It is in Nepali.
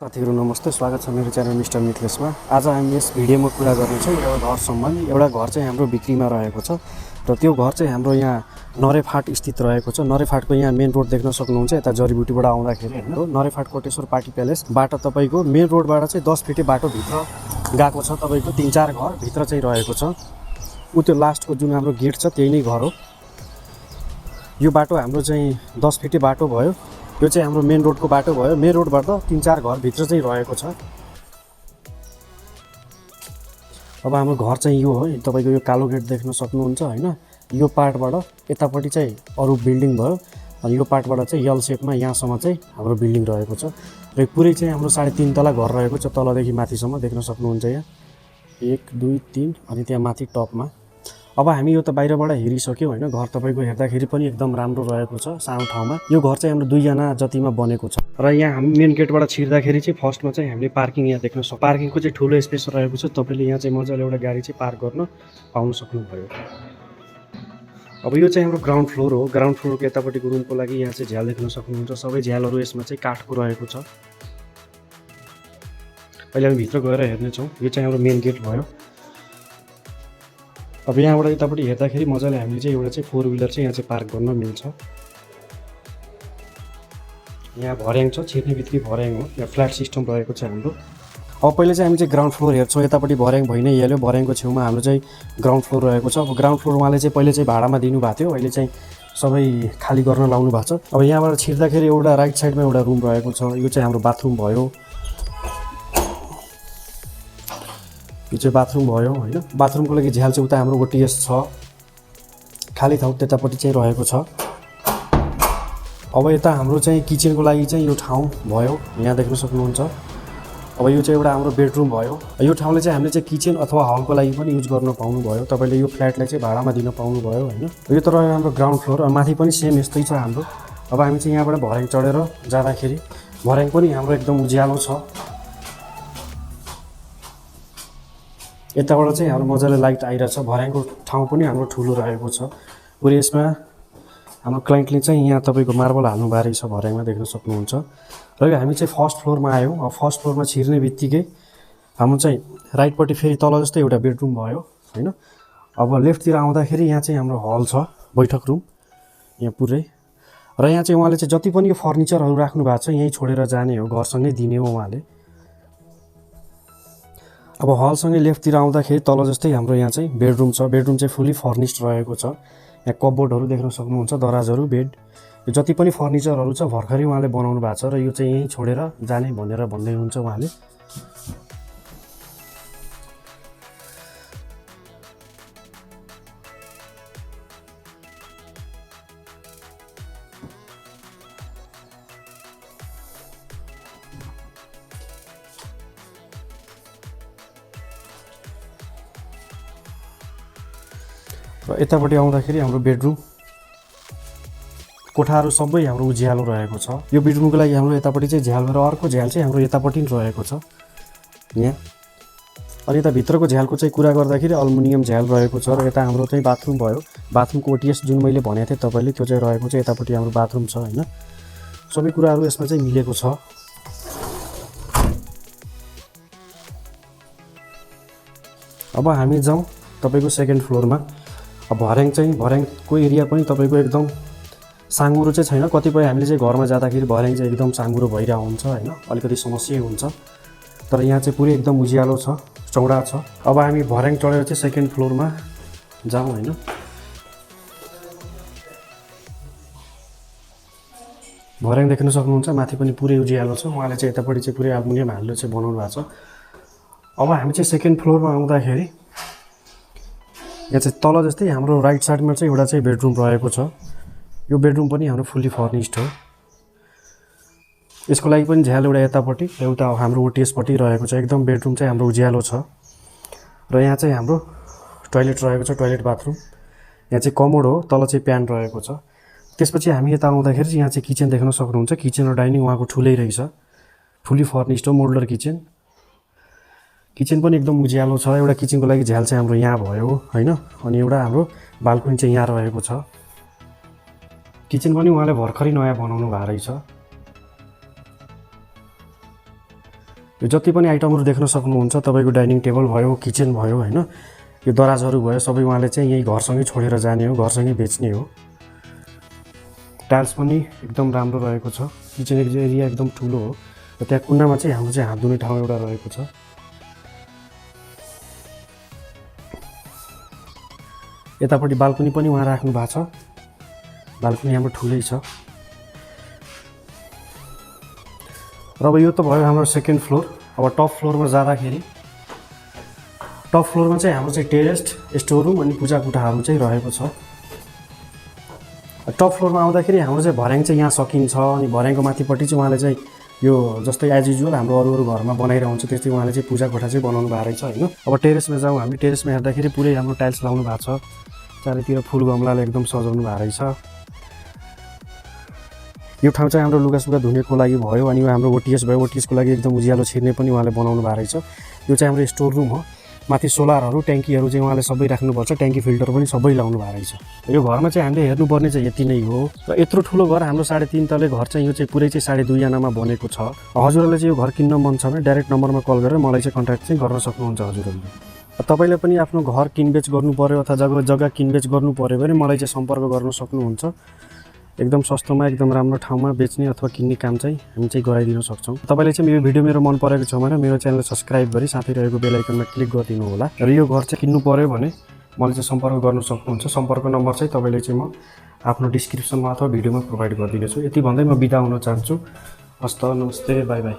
साथीहरु नमस्ते, स्वागत छ मेरो च्यानल मिस्टर मिथलेसमा। आज हामी यस भिडियोमा कुरा गर्नेछौँ एउटा घर सम्बन्धी। एउटा घर चाहिँ हाम्रो बिक्रीमा रहेको छ र त्यो घर चाहिँ हाम्रो यहाँ नरेफाट स्थित रहेको छ। नरेफाटको यहाँ मेन रोड देख्न सक्नुहुन्छ। यता जडीबुटीबाट आउँदाखेरि हैन, नरेफाट कोटेश्वर पार्टी प्यालेसबाट तपाईको मेन रोडबाट चाहिँ 10 फिटे बाटो भित्र गएको छ। तपाईको 3-4 घर भित्र चाहिँ रहेको छ। उ त्यो लास्टको जुन हाम्रो गेट छ त्यही नै घर हो। यो बाटो हाम्रो चाहिँ 10 फिटे बाटो भयो। यो चाहिँ हाम्रो मेन रोडको बाटो भयो। मेन रोडबाट 3-4 घर भित्र चाहिँ रहेको छ। अब हाम्रो घर चाहिँ यो हो। तपाईको यो कालो गेट देख्न सक्नुहुन्छ हैन। यो पार्टबाट यतापट्टि चाहिँ अरु बिल्डिङ भयो अनि यो पार्टबाट चाहिँ यल शेपमा यहाँसम्म चाहिँ हाम्रो बिल्डिङ रहेको छ र पुरै चाहिँ हाम्रो 3.5 तला घर रहेको छ। तलदेखि माथिसम्म देख्न सक्नुहुन्छ। यहाँ 1 2 3 अनि त्यहाँ माथि टपमा। अब हामी यो त बाहिरबाट हेरिसक्यौँ हैन। घर तपाईको हेर्दाखेरि पनि एकदम राम्रो रहेको छ सानो ठाउँमा। यो घर चाहिँ हाम्रो 2 जना जतिमा बनेको छ र यहाँ हामी मेन गेटबाट छिर्दाखेरि चाहिँ फर्स्टमा चाहिँ हामीले पार्किङ यहाँ देख्न सक्छौँ। पार्किङको चाहिँ ठुलो स्पेस रहेको छ। तपाईले यहाँ चाहिँ मजाले एउटा गाडी चाहिँ पार्क गर्न पाउन सक्नुभयो। अब यो चाहिँ हाम्रो ग्राउन्ड फ्लोर हो। ग्राउन्ड फ्लोरको यतापट्टिको रुमको लागि यहाँ चाहिँ झ्याल देख्न सक्नुहुन्छ। सबै झ्यालहरू यसमा चाहिँ काठको रहेको छ। अहिले हामी भित्र गएर हेर्नेछौँ। यो चाहिँ हाम्रो मेन गेट भयो। अब यहाँबाट यतापट्टि हेर्दाखेरि मजाले हामीले चाहिँ एउटा चाहिँ 4 व्हीलर चाहिँ यहाँ चाहिँ पार्क गर्न मिल्छ। यहाँ भर्याङ छ, छिर्ने बित्तिकै भर्याङ हो। यहाँ फ्ल्याट सिस्टम रहेको छ हाम्रो। अब पहिले चाहिँ हामी चाहिँ ग्राउन्ड फ्लोर हेर्छौँ। यतापट्टि भर्याङ भइ नै हाल्यो। भर्याङको छेउमा हाम्रो चाहिँ ग्राउन्ड फ्लोर रहेको छ। अब ग्राउन्ड फ्लोर उहाँले चाहिँ पहिले चाहिँ भाडामा दिनुभएको थियो, अहिले चाहिँ सबै खाली गर्न लाउनु भएको छ। अब यहाँबाट छिर्दाखेरि एउटा राइट साइडमा एउटा रुम रहेको छ। यो चाहिँ हाम्रो बाथरुम भयो। यो चाहिँ बाथरुम भयो हैन। बाथरुमको लागि झ्याल चाहिँ उता हाम्रो ओटीएस छ। खाली ठाउँ त्यतापट्टि चाहिँ रहेको छ। अब यता हाम्रो चाहिँ किचनको लागि चाहिँ यो ठाउँ भयो। यहाँ देख्न सक्नुहुन्छ। अब यो चाहिँ एउटा हाम्रो बेडरुम भयो। यो ठाउँले चाहिँ हामीले चाहिँ किचन अथवा हलको लागि पनि युज गर्न पाउनु भयो। तपाईले यो फ्ल्याटलाई चाहिँ भाडामा दिन पाउनु भयो हैन। यो त रह्यो हाम्रो ग्राउन्ड फ्लोर। माथि पनि सेम यस्तै छ हाम्रो। अब हामी चाहिँ यहाँबाट भर्याङ चढेर जाँदाखेरि भर्याङ पनि हाम्रो एकदम उज्यालो छ। यताबाट चाहिँ हाम्रो मजाले लाइट आइरहेछ। भर्याङको ठाउँ पनि हाम्रो ठुलो रहेको छ। पुरै यसमा हाम्रो क्लाइन्टले चाहिँ यहाँ तपाईको मार्बल हाल्नु बारे छ भर्याङमा देख्न सक्नुहुन्छ। र हामी चाहिँ फर्स्ट फ्लोरमा आयौँ। अब फर्स्ट फ्लोरमा छिर्ने बित्तिकै हाम्रो चाहिँ राइटपट्टि फेरि तल जस्तै एउटा बेडरुम भयो हैन। अब लेफ्टतिर आउँदाखेरि यहाँ चाहिँ हाम्रो हल छ, बैठक रुम यहाँ पुरै। र यहाँ चाहिँ उहाँले चाहिँ जति पनि यो फर्निचरहरू राख्नु भएको छ यहीँ छोडेर जाने हो, घरसँगै दिने हो उहाँले। अब हलसँगै लेफ्टतिर आउँदाखेरि तल जस्तै हाम्रो यहाँ चाहिँ बेडरुम छ। बेडरुम चाहिँ फुल्ली फर्निस्ड रहेको छ। यहाँ कपबोर्डहरू देख्न सक्नुहुन्छ, दराजहरू, बेड, यो जति पनि फर्निचरहरू छ भर्खरै उहाँले बनाउनु भएको छ र यो चाहिँ यहीँ छोडेर जाने भनेर भन्दै हुनुहुन्छ उहाँले। र यतापट्टि आउँदाखेरि हाम्रो बेडरुम कोठाहरू सबै हाम्रो उज्यालो रहेको छ। यो बेडरुमको लागि हाम्रो यतापट्टि चाहिँ झ्याल र अर्को झ्याल चाहिँ हाम्रो यतापट्टि रहेको छ यहाँ। अनि यता भित्रको झ्यालको चाहिँ कुरा गर्दाखेरि अल्मुनियम झ्याल रहेको छ। र यता हाम्रो चाहिँ बाथरुम भयो। बाथरुमको ओटीएस जुन मैले भनेको थिएँ तपाईँले त्यो चाहिँ रहेको छ। यतापट्टि हाम्रो बाथरुम छ हैन। सबै कुराहरू यसमा चाहिँ मिलेको छ। अब हामी जाउँ तपाईको सेकेन्ड फ्लोरमा। अब भर्याङको एरिया पनि तपाईको एकदम साँगुरो चाहिँ छैन। कतिपय हामीले चाहिँ घरमा जाँदाखेरि भर्याङ चाहिँ एकदम साँगुरो भइरहेको हुन्छ हैन, अलिकति समस्या हुन्छ। तर यहाँ चाहिँ पुरै एकदम उज्यालो छ, चौडा छ। अब हामी भर्याङ चढेर चाहिँ सेकेन्ड फ्लोरमा जाउँ हैन। भर्याङ देख्न सक्नुहुन्छ, माथि पनि पुरै उज्यालो छ। उहाँले चाहिँ यतापट्टि चाहिँ पुरै अल्मुनियम हालेर चाहिँ बनाउनु भएको छ। अब हामी चाहिँ सेकेन्ड फ्लोरमा आउँदाखेरि यहाँ चाहिँ तल जस्तै हाम्रो राइट साइडमा चाहिँ एउटा चाहिँ बेडरुम रहेको छ। यो बेडरुम पनि हाम्रो फुल्ली फर्निस्ड हो। यसको लागि पनि झ्याल एउटा यतापट्टि एउटा हाम्रो ओटीएसपट्टि रहेको छ। एकदम बेडरुम चाहिँ हाम्रो उज्यालो छ। र यहाँ चाहिँ हाम्रो टोयलेट रहेको छ, टोयलेट बाथरुम। यहाँ चाहिँ कमोड हो, तल चाहिँ प्यान रहेको छ। त्यसपछि हामी यता आउँदाखेरि चाहिँ यहाँ चाहिँ किचन देख्न सक्नुहुन्छ। किचन र डाइनिङ उहाँको ठुलै रहेछ, फुल्ली फर्निस्ड हो, मोडुलर किचन। किचन पनि एकदम उज्यालो छ। एउटा किचनको लागि झ्याल चाहिँ हाम्रो यहाँ भयो हैन। अनि एउटा हाम्रो बाल्कनी चाहिँ यहाँ रहेको छ। किचन पनि उहाँले भर्खरै नयाँ बनाउनु भएको रहेछ। यो जति पनि आइटमहरू देख्न सक्नुहुन्छ तपाईँको डाइनिङ टेबल भयो, किचन भयो हैन, यो दराजहरू भयो सबै उहाँले चाहिँ यही घरसँगै छोडेर जाने हो, घरसँगै बेच्ने हो। टाइल्स पनि एकदम राम्रो रहेको छ। किचन एरिया एकदम ठुलो हो र त्यहाँ कुनामा चाहिँ हाम्रो चाहिँ हात धुने ठाउँ एउटा रहेको छ। यतापट्टि बाल्कनी पनि उहाँ राख्नु भएको छ। बाल्कनी हाम्रो ठुलै छ। र अब यो त भयो हाम्रो सेकेन्ड फ्लोर। अब टप फ्लोरमा जाँदाखेरि टप फ्लोरमा चाहिँ हाम्रो चाहिँ टेरेस, स्टोर रुम अनि पूजा कोठाहरू चाहिँ रहेको छ। टप फ्लोरमा आउँदाखेरि हाम्रो चाहिँ भर्याङ चाहिँ यहाँ सकिन्छ अनि भर्याङको माथिपट्टि चाहिँ उहाँले चाहिँ यो जस्तै एज युजुअल हाम्रो अरू घरमा बनाइरहन्छ त्यस्तै उहाँले चाहिँ पूजा कोठा चाहिँ बनाउनु भएको रहेछ हैन। अब टेरेसमा जाउँ हामी। टेरेसमा हेर्दाखेरि पुरै हाम्रो टाइल्स लाउनु भएको छ। चारैतिर फुल गमलाले एकदम सजाउनु भएको रहेछ। यो ठाउँ चाहिँ हाम्रो लुगासुगा धुनेको लागि भयो अनि हाम्रो ओटिएस भयो। ओटिएसको लागि एकदम उज्यालो छिर्ने पनि उहाँले बनाउनु भएको रहेछ। यो चाहिँ हाम्रो स्टोर रुम हो। माथि सोलरहरू ट्याङ्कीहरू चाहिँ उहाँले सबै राख्नुपर्छ। ट्याङ्की फिल्टर पनि सबै लाउनु भएको रहेछ। यो घरमा चाहिँ हामीले हेर्नुपर्ने चाहिँ यति नै हो। र यत्रो ठुलो घर हाम्रो 3.5 तले घर चाहिँ यो चाहिँ पुरै चाहिँ 2.5 आनामा बनेको छ। हजुरहरूले चाहिँ यो घर किन्न मन छ भने डाइरेक्ट नम्बरमा कल गरेर मलाई चाहिँ कन्ट्याक्ट चाहिँ गर्न सक्नुहुन्छ हजुरहरूले। तपाईले पनि आफ्नो घर किनबेच गर्नु पर्यो अथवा जग्गा किनबेच गर्नु पर्यो भने मलाई चाहिँ सम्पर्क गर्न सक्नुहुन्छ। एकदम सस्तोमा एकदम राम्रो ठाउँमा बेच्ने अथवा किन्ने काम चाहिँ हामी चाहिँ गराइदिन सक्छौँ। तपाईले चाहिँ यो भिडियो मेरो मन परेको छ भने मेरो च्यानल सब्स्क्राइब गरी साथै रहेको बेल आइकनमा क्लिक गरिदिनु होला। र यो घर चाहिँ किन्नु पर्यो भने मलाई चाहिँ सम्पर्क गर्न सक्नुहुन्छ। सम्पर्क नम्बर चाहिँ तपाईले चाहिँ म आफ्नो डिस्क्रिप्सनमा अथवा भिडियोमा प्रोभाइड गरिदिनेछु। यति भन्दै म बिदा हुन चाहन्छु। हस्त, नमस्ते, बाई बाई।